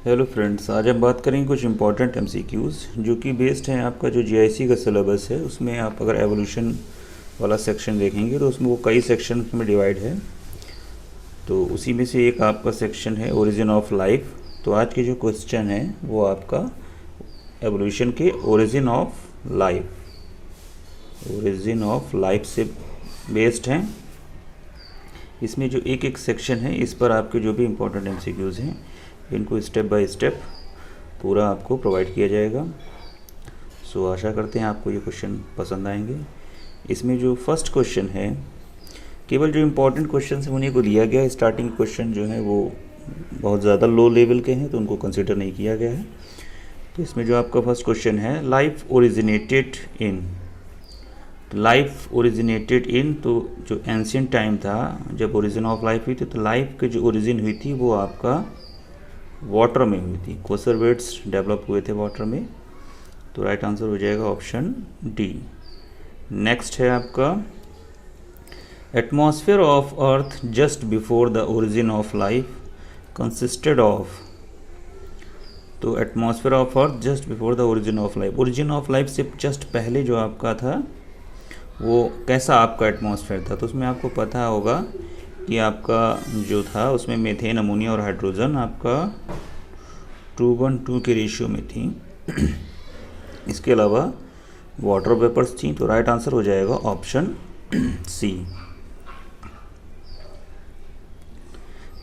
Hello friends, आज हम बात करेंगे कुछ इंपॉर्टेंट एमसीक्यूज़ जो कि बेस्ड हैं आपका जो जीआईसी का सिलेबस है। उसमें आप अगर एवोल्यूशन वाला सेक्शन देखेंगे तो उसमें वो कई सेक्शन में डिवाइड है। तो उसी में से एक आपका सेक्शन है ओरिजिन ऑफ लाइफ। तो आज के जो क्वेश्चन है वो आपका एवोल्यूशन के ओरिजिन ऑफ लाइफ से बेस्ड हैं। इसमें जो एक एक सेक्शन है इस पर आपके जो भी इम्पोर्टेंट एमसीक्यूज़ हैं इनको स्टेप बाय स्टेप पूरा आपको प्रोवाइड किया जाएगा। सो आशा करते हैं आपको ये क्वेश्चन पसंद आएंगे। इसमें जो फर्स्ट क्वेश्चन है, केवल जो इम्पोर्टेंट क्वेश्चन है उन्हीं को लिया गया है। स्टार्टिंग क्वेश्चन जो है वो बहुत ज़्यादा लो लेवल के हैं तो उनको कंसिडर नहीं किया गया है। तो इसमें जो आपका फर्स्ट क्वेश्चन है, लाइफ ओरिजिनेटेड इन, तो जो एंशियंट टाइम था जब ओरिजिन ऑफ लाइफ हुई थी, तो लाइफ की जो ओरिजिन हुई थी वो आपका वाटर में हुई थी। कोसरवेट्स डेवलप हुए थे वाटर में। तो राइट आंसर हो जाएगा ऑप्शन डी। नेक्स्ट है आपका atmosphere of earth just before the origin of life consisted of. तो atmosphere of earth just before the origin of life से जस्ट पहले जो आपका था वो कैसा आपका एटमॉस्फेयर था। तो उसमें आपको पता होगा कि आपका जो था उसमें मीथेन, अमोनिया और हाइड्रोजन आपका 2:1 के रेशियो में थी। इसके अलावा वाटर वेपर्स थी। तो राइट आंसर हो जाएगा ऑप्शन सी।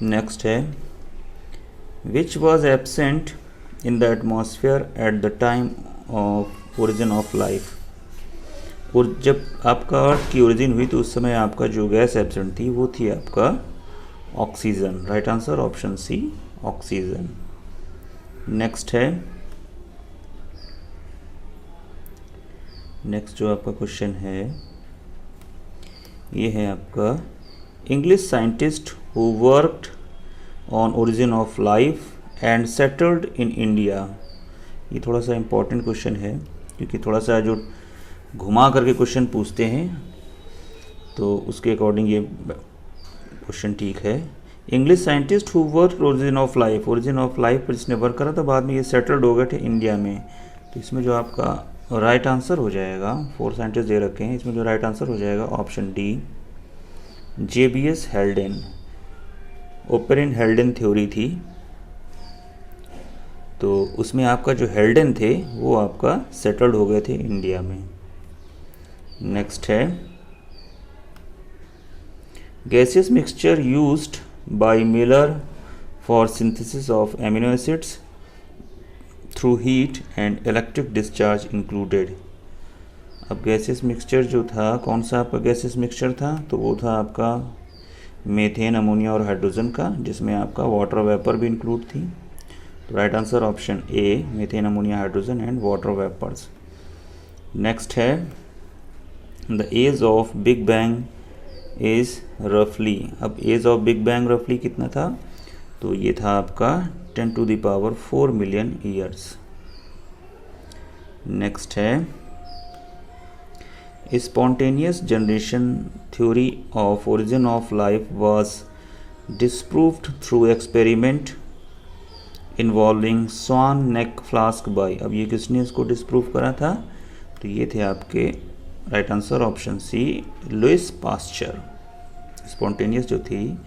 नेक्स्ट है which was absent in the atmosphere at the time of origin of life. और जब आपका अर्थ की ओरिजिन हुई तो उस समय आपका जो गैस एब्सेंट थी वो थी आपका oxygen. Right answer option C, oxygen. Next जो आपका क्वेश्चन है ये है आपका English scientist who worked on origin of life and settled in India. ये थोड़ा सा इम्पोर्टेंट क्वेश्चन है क्योंकि थोड़ा सा जो घुमा करके क्वेश्चन पूछते हैं तो उसके अकॉर्डिंग ये क्वेश्चन ठीक है। English scientist who work origin of life पर जिसने वर्क करा था बाद में ये सेटल्ड हो गए थे इंडिया में। तो इसमें जो आपका राइट आंसर हो जाएगा, 4 साइंटिस्ट दे रखे हैं, इसमें जो राइट आंसर हो जाएगा option D, JBS हेल्डेन। Oparin हेल्डेन theory थी तो उसमें आपका जो हेल्डेन थे वो आपका सेटल्ड हो गए थे इंडिया में। नेक्स्ट है gaseous mixture used by Miller for synthesis of amino acids through heat and electric discharge included. अब गैसियस मिक्सचर जो था, कौन सा आपका गैसियस मिक्सचर था, तो वो था आपका मीथेन, अमोनिया और हाइड्रोजन का, जिसमें आपका वाटर वेपर भी इंक्लूड थी। तो right answer option A, methane, ammonia, hydrogen and water vapours. Next है the age of big bang is रफली। अब एज ऑफ बिग बैंग रफली कितना था, तो ये था आपका 10⁴ मिलियन ईयर्स। नेक्स्ट है spontaneous generation theory of origin of life was disproved through experiment involving swan neck flask by. अब ये किसने इसको डिस्प्रूव करा था, तो ये थे आपके right answer option C, Louis Pasteur. Spontaneous जो थी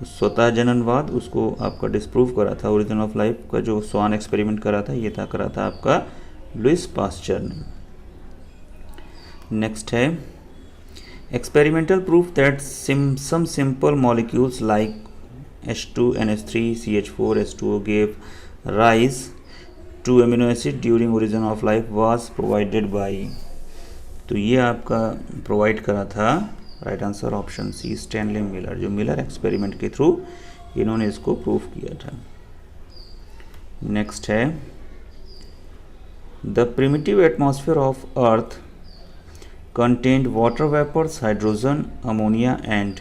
स्वतः जननवाद उसको आपका डिस्प्रूव करा था, ओरिजिन ऑफ लाइफ का जो स्वान एक्सपेरिमेंट करा था आपका लुइस पास्चर ने। नेक्स्ट है experimental proof that some simple molecules like H2NH3 CH4 H2O gave rise to amino acid during origin of life was provided by। तो ये आपका प्रोवाइड करा था, right answer option C, Stanley Miller. जो Miller experiment के through इन्होंने इसको prove किया था। नेक्स्ट है the primitive atmosphere of earth contained water vapours, hydrogen, ammonia and.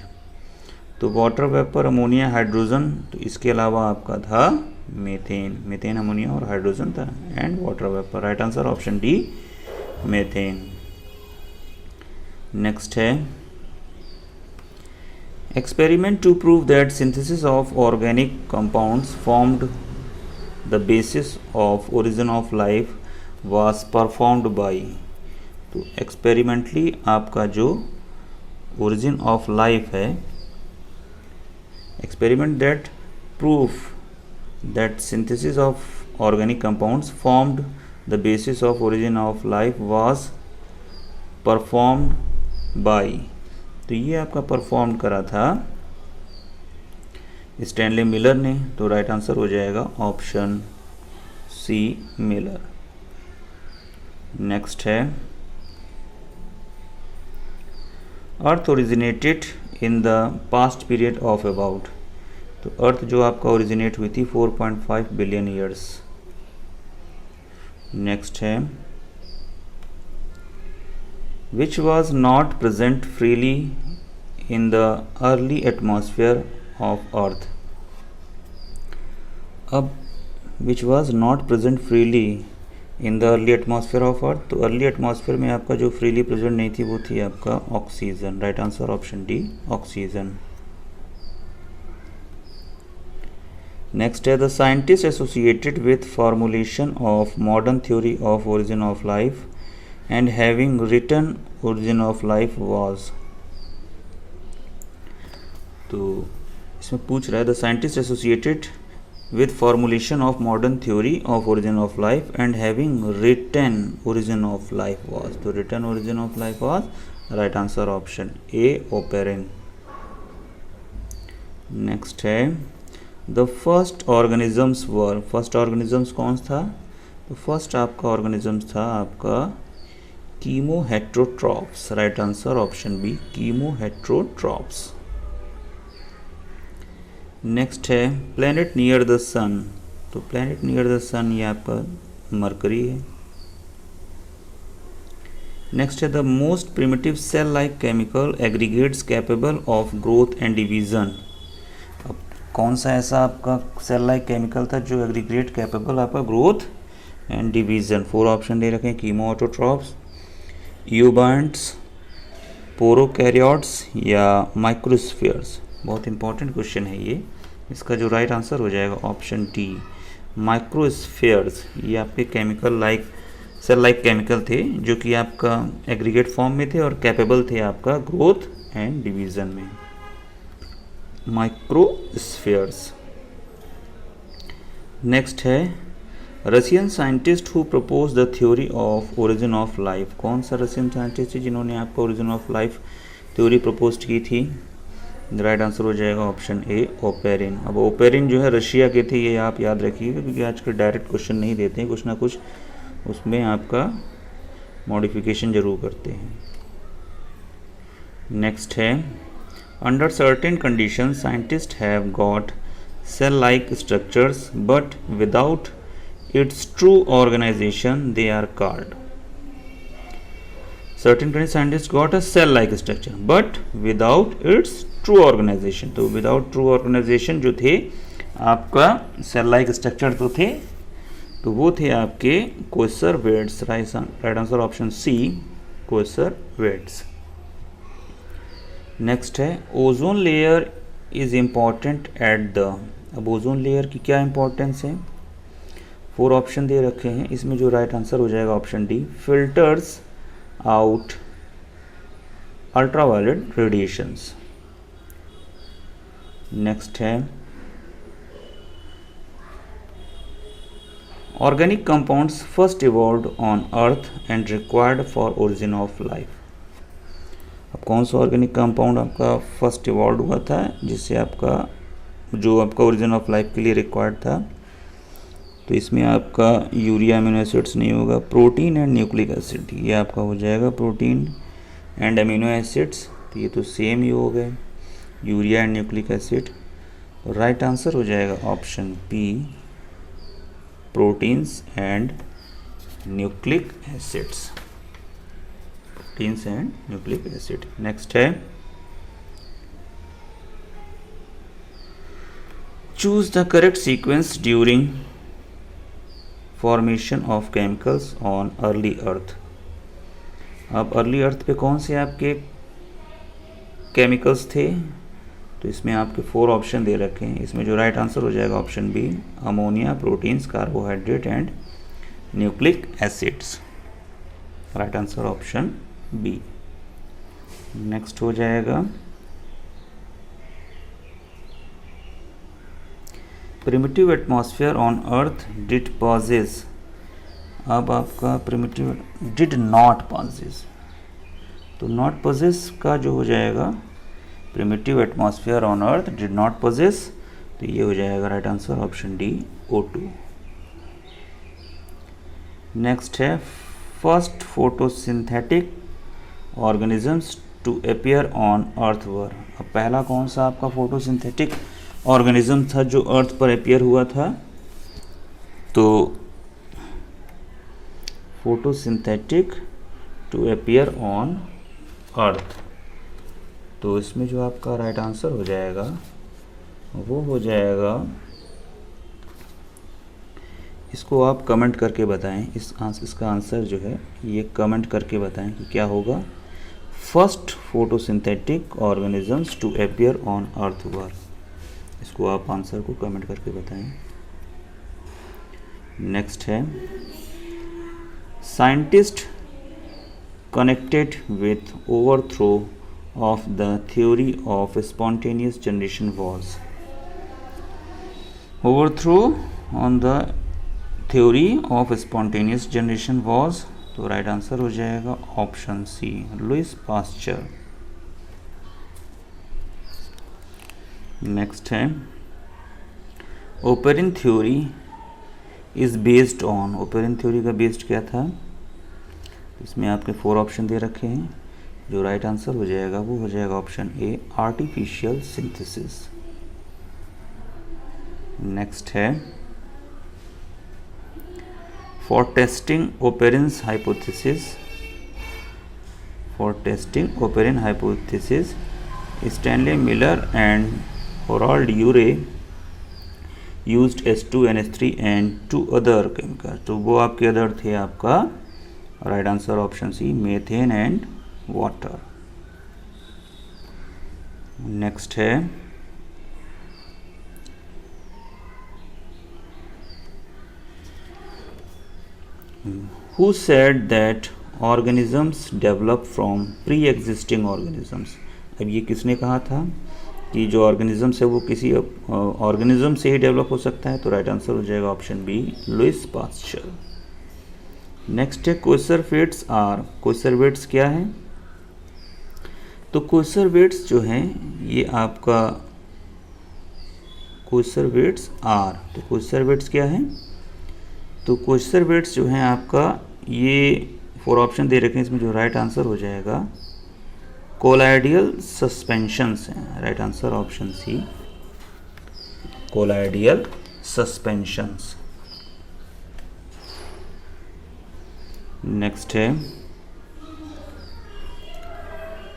तो वाटर वेपर, अमोनिया, हाइड्रोजन, तो इसके अलावा आपका था मीथेन, अमोनिया और हाइड्रोजन था, and water vapour. Right answer option D, methane. Next है experiment to prove that synthesis of organic compounds formed the basis of origin of life was performed by. तो experimentally आपका जो origin of life है, experiment that prove that synthesis of organic compounds formed the basis of origin of life was performed by। तो ये आपका perform करा था Stanley Miller ने। तो राइट आंसर हो जाएगा ऑप्शन सी, मिलर। नेक्स्ट है, earth originated in the past period of about. तो अर्थ जो आपका ओरिजिनेट हुई थी 4.5 बिलियन ईयर्स। नेक्स्ट है, which was not present freely in the early atmosphere of earth. अब which was not present freely in the early atmosphere of earth, तो early atmosphere में आपका जो फ्रीली प्रेजेंट नहीं थी वो थी आपका oxygen. Right answer option D, oxygen. Next है, the scientist associated with formulation of modern theory of origin of life and having written origin of life was. तो इसमें पूछ रहा है, the scientist associated with formulation of modern theory of origin of life and having written origin of life was। तो written origin of life was right answer option A, Oparin। next है, the first organisms were। first organisms कौन था? तो first आपका organisms था आपका chemoheterotrophs। right answer option B, chemoheterotrophs। Next है, planet near the सन। तो प्लैनेट नियर द सन ये आपका मरकरी है। नेक्स्ट है, the most primitive cell like chemical aggregates capable of growth and division. अब कौन सा ऐसा आपका सेल लाइक केमिकल था जो एग्रीगेट कैपेबल आपका ग्रोथ एंड डिवीजन? 4 ऑप्शन दे रखे हैं, कीमोऑटोट्रॉप्स, यूबांट्स, पोरोकैरियोट्स या माइक्रोस्फीयर्स। बहुत इंपॉर्टेंट क्वेश्चन है ये। इसका जो राइट आंसर हो जाएगा ऑप्शन डी, माइक्रोस्फीयर्स। ये आपके chemical like cell like chemical थे जो कि आपका एग्रीगेट फॉर्म में थे और कैपेबल थे आपका ग्रोथ एंड डिवीजन में, माइक्रोस्फीयर्स। नेक्स्ट है, Russian scientist who propose the theory of origin of life. कौन सा रशियन साइंटिस्ट है जिन्होंने आपका origin of life theory propose की थी? राइट आंसर हो जाएगा ऑप्शन ए, ओपेरिन। अब ओपेरिन जो है रशिया के थे, ये आप याद रखिएगा क्योंकि आजकल डायरेक्ट क्वेश्चन नहीं देते हैं, कुछ ना कुछ उसमें आपका मॉडिफिकेशन जरूर करते हैं। नेक्स्ट है, under certain condition scientist have got cell like structures but without its true organisation they are called. certain kind scientists got a cell like structure but without its true organization। तो without true organization जो थे आपका cell like structure तो थे, तो वो थे आपके coacervates. Right answer option C, coacervates. Next है, ozone layer is important at the. अब ओजोन लेयर की क्या इंपॉर्टेंस है? 4 ऑप्शन दे रखे हैं, इसमें जो राइट आंसर हो जाएगा option D, filters out ultraviolet radiations. Next है, organic compounds first evolved on earth and required for origin of life. अब कौन सा ऑर्गेनिक कंपाउंड आपका फर्स्ट इवॉल्व हुआ था जिससे आपका जो आपका ओरिजिन ऑफ लाइफ के लिए रिक्वायर्ड था? तो इसमें आपका यूरिया अमीनो एसिड्स नहीं होगा, प्रोटीन एंड न्यूक्लिक एसिड ये आपका हो जाएगा, प्रोटीन एंड अमीनो एसिड्स। तो ये तो सेम ही हो गए, यूरिया एंड न्यूक्लिक एसिड। तो राइट आंसर हो जाएगा option B, proteins and nucleic acids, proteins and nucleic acid. Next है, choose the correct sequence during formation of chemicals on early earth. अब अर्ली अर्थ पे कौन से आपके केमिकल्स थे? तो इसमें आपके 4 ऑप्शन दे रखे हैं, इसमें जो राइट आंसर हो जाएगा option B, ammonia, proteins, carbohydrate and nucleic acids. Right answer option B. Next हो जाएगा primitive atmosphere on earth did possess. अब आपका प्रिमिटिव डिड नॉट पॉजेस, तो नॉट पॉजेस का जो हो जाएगा primitive atmosphere on earth did not possess, तो ये हो जाएगा right answer option D, O2। Next है first photosynthetic organisms to appear on earth were. अब पहला कौन सा आपका फोटोसिंथेटिक ऑर्गेनिज्म था जो अर्थ पर अपीयर हुआ था? तो photosynthetic to appear on earth, तो इसमें जो आपका राइट आंसर हो जाएगा वो हो जाएगा, इसको आप कमेंट करके बताएं, इसका आंसर जो है ये कमेंट करके बताएं कि क्या होगा। First photosynthetic organisms to appear on earth were, इसको आप आंसर को कमेंट करके बताएं। नेक्स्ट है scientist connected with overthrow of the theory of spontaneous generation was। overthrow on the theory of spontaneous generation was, तो राइट आंसर हो जाएगा option C, Louis Pasteur. Next है Oparin theory is based on. Oparin theory का based क्या था? इसमें आपके 4 option दे रखे हैं, जो राइट आंसर हो जाएगा वो हो जाएगा option A, artificial synthesis. Next है for testing Oparin's hypothesis, for testing Oparin hypothesis Stanley Miller and Harold Urey used H2NH3 and 2 other chemical. तो वो आपके अदर थे आपका right answer option C, methane and water. Next है who said that organisms develop from pre existing organisms. अब ये किसने कहा था कि जो ऑर्गेनिजम्स है वो किसी ऑर्गेनिज्म से ही डेवलप हो सकता है? तो राइट आंसर हो जाएगा option B, Louis Pasteur. Next है कोसरवेट्स आर। कोसरवेट्स क्या है? तो कोसरवेट्स जो हैं ये आपका कोसरवेट्स आर, तो कोसरवेट्स क्या है? तो कोसरवेट्स जो हैं आपका ये 4 ऑप्शन दे रखे हैं, इसमें जो राइट आंसर हो जाएगा कोलाइडियल सस्पेंशंस हैं। Right answer option C, colloidal suspensions. Next है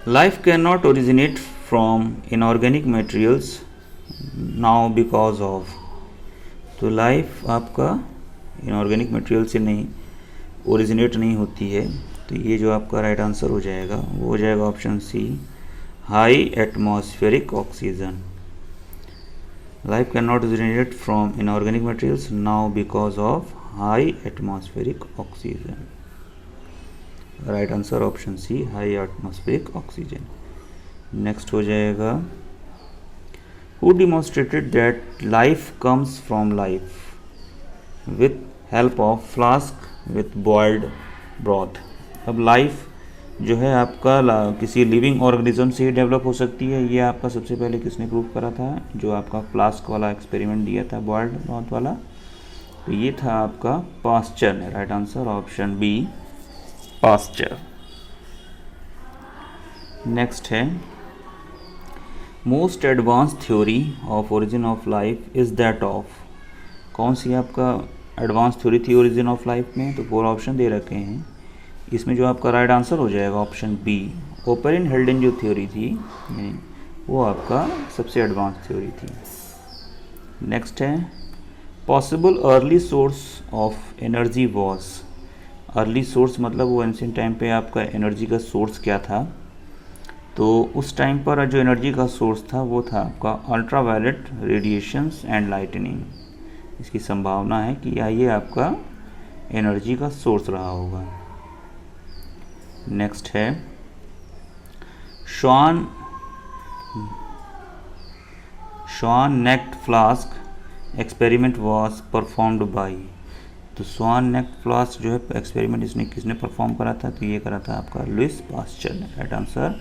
life can not originate from inorganic materials now because of. तो लाइफ आपका इनऑर्गेनिक मटेरियल से नहीं ओरिजिनेट नहीं होती है, तो ये जो आपका राइट आंसर हो जाएगा वो हो जाएगा option C, high atmospheric oxygen. Life can not originate from inorganic materials now because of high atmospheric oxygen. Right answer option C, high atmospheric oxygen. Next हो जाएगा who demonstrated that life comes from life with help of flask with boiled broth. अब life जो है आपका किसी living organism से ही develop हो सकती है, ये आपका सबसे पहले किसने प्रूव करा था? जो आपका फ्लास्क वाला एक्सपेरिमेंट दिया था बॉइल्ड ब्रॉथ वाला, तो ये था आपका पास्चर ने। Right answer option B, Pasteur. Next है most advance theory of origin of life is that of. कौन सी आपका एडवांस थ्योरी थी ओरिजिन ऑफ लाइफ में? तो 4 ऑप्शन दे रखे हैं, इसमें जो आपका राइट आंसर हो जाएगा ऑप्शन बी, ओपेरिन हेल्डेन जो थ्योरी थी वो आपका सबसे एडवांस थ्योरी थी। नेक्स्ट है possible early source of energy was. Early source मतलब वो एंशिएंट टाइम पे आपका एनर्जी का सोर्स क्या था? तो उस टाइम पर जो एनर्जी का सोर्स था वो था आपका अल्ट्रावायलेट रेडिएशंस एंड लाइटनिंग। इसकी संभावना है कि ये आपका एनर्जी का सोर्स रहा होगा। नेक्स्ट है swan necked flask experiment was performed by. तो श्वान नेक्ड फ्लास्क जो है एक्सपेरिमेंट इसने किसने परफॉर्म करा था? तो ये करा था आपका लुइस पास्चर ने। Right answer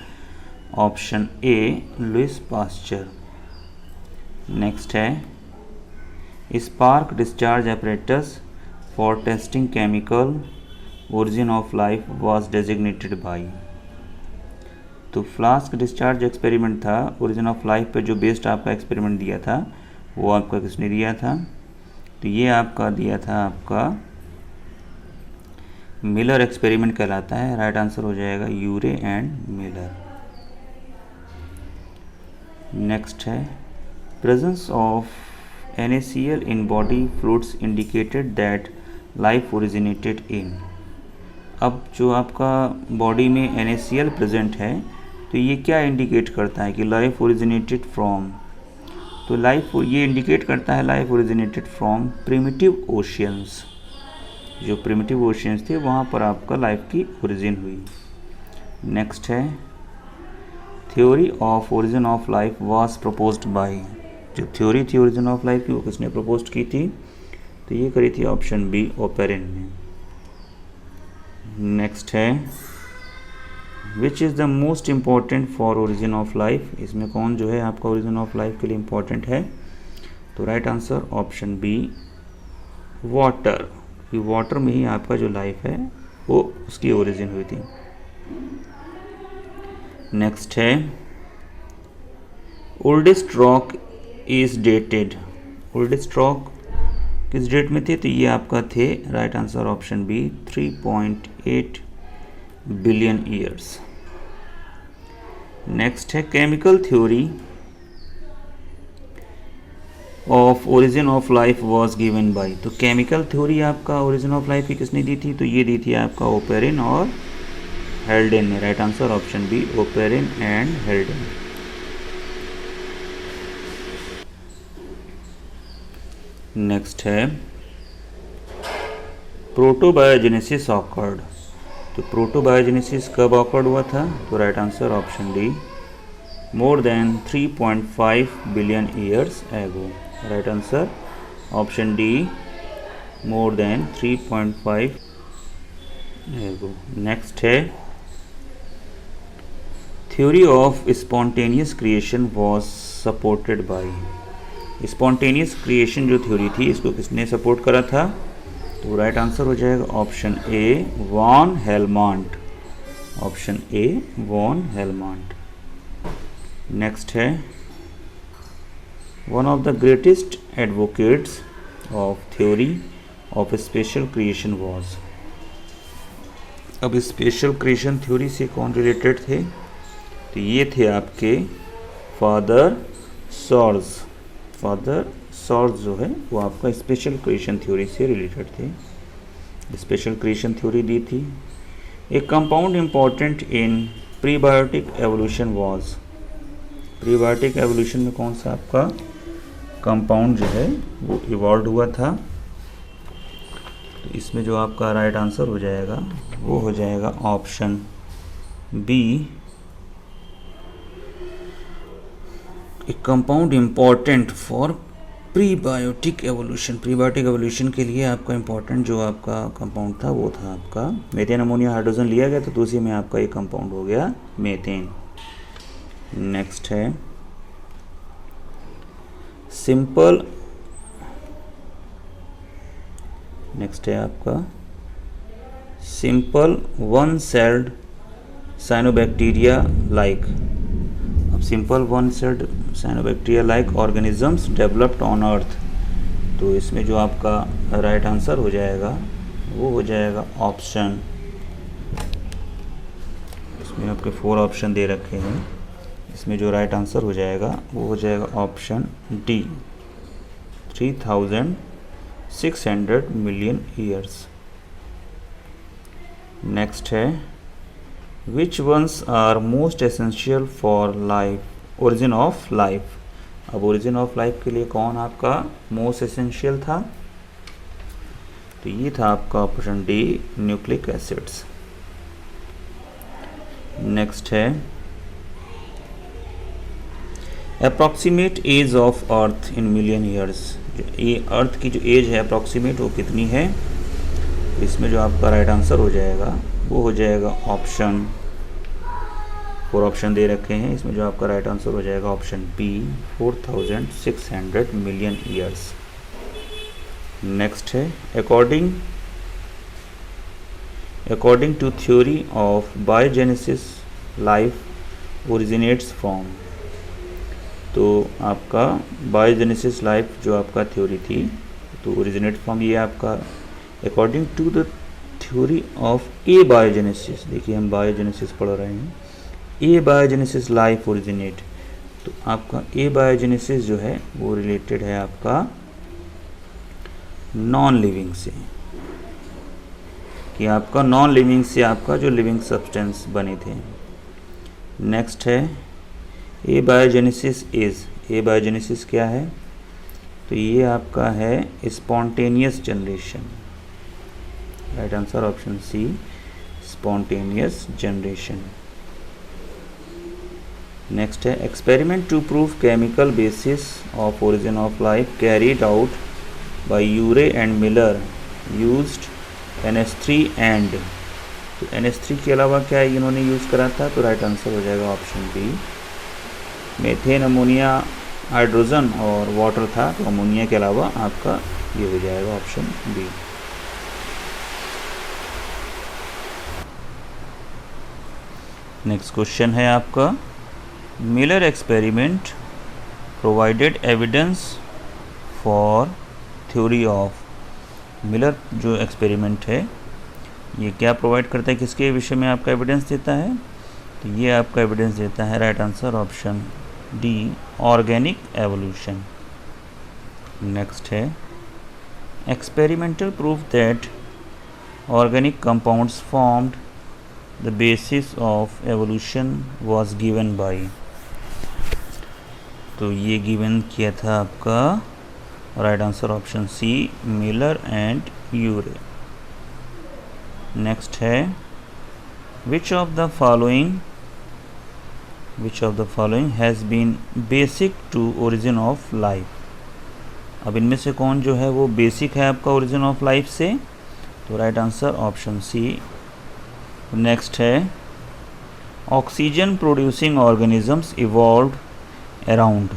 option A, Louis Pasteur. Next है spark discharge apparatus for testing chemical origin of life was designated by. तो फ्लास्क डिस्चार्ज एक्सपेरिमेंट था, ओरिजिन ऑफ लाइफ पे जो बेस्ड आपका एक्सपेरिमेंट दिया था वो आपका किसने दिया था? तो ये आपका दिया था आपका मिलर एक्सपेरिमेंट कहलाता है। राइट आंसर हो जाएगा यूरे एंड मिलर। नेक्स्ट है presence of NaCl in body fluids indicated that life originated in। अब जो आपका बॉडी में NaCl प्रेजेंट है तो ये क्या इंडिकेट करता है कि लाइफ ओरिजिनेटेड फ्रॉम? तो लाइफ ये इंडिकेट करता है life originated from primitive oceans. जो प्रिमिटिव ओशियंस थे वहाँ पर आपका लाइफ की ओरिजिन हुई। नेक्स्ट है theory of origin of life was proposed by. जो थ्योरी थी ओरिजिन ऑफ लाइफ की वो किसने प्रपोज की थी? तो ये करी थी ऑप्शन बी, ओपेरिन ने। नेक्स्ट है which is the most important for origin of life. इसमें कौन जो है आपका ओरिजिन ऑफ लाइफ के लिए इम्पॉर्टेंट है? तो right answer option B, water. कि वाटर में ही आपका जो लाइफ है वो उसकी ओरिजिन हुई थी। नेक्स्ट है oldest rock is dated. Oldest rock किस डेट में थे? तो ये आपका थे right answer option B, 3.8 billion years. Next है chemical theory of origin of life was given by. तो केमिकल थ्योरी आपका ओरिजिन ऑफ लाइफ की किसने दी थी? तो ये दी थी आपका ओपेरिन और हेल्डेन ने। Right answer option B, Oparin and Haldane. Next है प्रोटोबायोजेनेसिस ऑकर्ड। तो प्रोटोबायोजेनेसिस कब ऑकर्ड हुआ था? तो right answer option D, more than 3.5 billion years ago. Right answer option D, more than 3.5 एगो। नेक्स्ट है theory of spontaneous creation was supported by. Spontaneous creation जो theory थी इसको किसने सपोर्ट करा था? तो राइट आंसर हो जाएगा option A, von Helmont. Option A, von Helmont. Next है one of the greatest advocates of theory of special creation was. अब स्पेशल क्रिएशन थ्योरी से कौन रिलेटेड थे? तो ये थे आपके फादर सॉर्स। फादर सॉर्स जो है वो आपका स्पेशल क्रिएशन थ्योरी से रिलेटेड थे। स्पेशल क्रिएशन थ्योरी दी थी। एक compound important in prebiotic evolution was. Prebiotic evolution में कौन सा आपका कंपाउंड जो है वो इवॉल्व हुआ था? तो इसमें जो आपका राइट आंसर हो जाएगा वो हो जाएगा ऑप्शन बी, एक compound important for prebiotic evolution. Prebiotic evolution के लिए आपका इम्पॉर्टेंट जो आपका कंपाउंड था वो था आपका मेथेन अमोनिया हाइड्रोजन लिया गया, तो उसी में आपका ये कंपाउंड हो गया मेथेन। नेक्स्ट है सिंपल। नेक्स्ट है आपका simple one celled cyanobacteria like. अब simple one celled cyanobacteria like organisms developed on earth. तो इसमें जो आपका राइट आंसर हो जाएगा वो हो जाएगा ऑप्शन, इसमें आपके 4 ऑप्शन दे रखे हैं। इसमें जो राइट आंसर हो जाएगा वो हो जाएगा option D, 3600 million years. Next है which ones are most essential for life, origin of life. अब ओरिजिन ऑफ लाइफ के लिए कौन आपका मोस्ट एसेंशियल था, तो ये था आपका option D, nucleic acids. Next है approximate age of earth in million years. ये अर्थ की जो एज है अप्रॉक्सीमेट वो कितनी है, इसमें जो आपका राइट आंसर हो जाएगा वो हो जाएगा ऑप्शन, 4 ऑप्शन दे रखे हैं, इसमें जो आपका राइट आंसर हो जाएगा option B, 4600 million years. Next है according to theory of biogenesis life originates from. तो आपका बायोजेनेसिस लाइफ जो आपका थ्योरी थी, तो ओरिजिनेट फ्रॉम ये आपका according to the theory of abiogenesis. देखिए हम बायोजेनेसिस पढ़ रहे हैं, ए बायोजेनेसिस लाइफ ओरिजिनेट, तो आपका ए बायोजेनेसिस जो है वो रिलेटेड है आपका नॉन लिविंग से, कि आपका नॉन लिविंग से आपका जो लिविंग सब्सटेंस बने थे। नेक्स्ट है abiogenesis is, abiogenesis क्या है, तो ये आपका है spontaneous generation. Right answer option C, spontaneous generation. Next है experiment to prove chemical basis of origin of life carried out by Urey and Miller used NH3 and, तो NH3 के अलावा क्या इन्होंने यूज़ करा था, तो राइट आंसर हो जाएगा option B, methane, ammonia, hydrogen और वाटर था, तो अमोनिया के अलावा आपका ये हो जाएगा ऑप्शन बी। नेक्स्ट क्वेश्चन है आपका Miller experiment provided evidence for theory of. Miller जो एक्सपेरिमेंट है ये क्या प्रोवाइड करता है, किसके विषय में आपका एविडेंस देता है, तो ये आपका एविडेंस देता है right answer option D, organic evolution. Next है experimental proof that organic compounds formed the basis of evolution was given by, तो ये गिवन किया था आपका right answer option C, Miller and Urey. Next है which of the following has been basic to origin of life. अब इनमें से कौन जो है वो बेसिक है आपका ओरिजिन ऑफ लाइफ से, तो right answer option C. Next है oxygen producing organisms evolved around,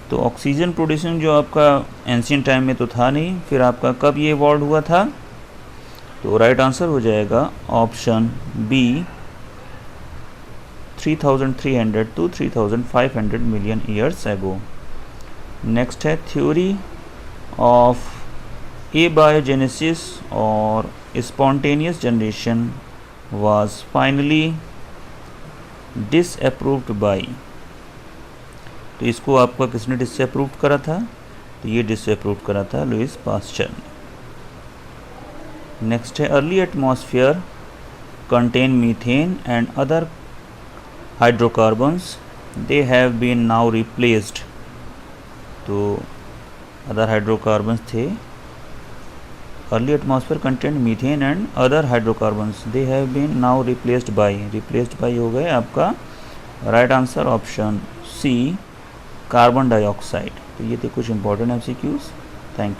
तो ऑक्सीजन प्रोड्यूसिंग जो आपका एंशिएंट टाइम में तो था नहीं, फिर आपका कब ये इवॉल्व हुआ था, तो राइट आंसर हो जाएगा option B, 3300 to 3500 million years ago. Next है थ्योरी ऑफ ए बायोजेनेसिस और spontaneous generation was finally disapproved by, तो इसको आपका किसने डिसअप्रूव करा था, तो ये डिसअप्रूव करा था लुईस पास्चर ने। नेक्स्ट है early atmosphere contain methane and other hydrocarbons, they have been now replaced, तो अदर हाइड्रोकार्बन्स थे, early atmosphere contain methane and other hydrocarbons, they have been now replaced by हो गए आपका right answer option C, carbon dioxide. तो ये थे कुछ important MCQs। Thank you.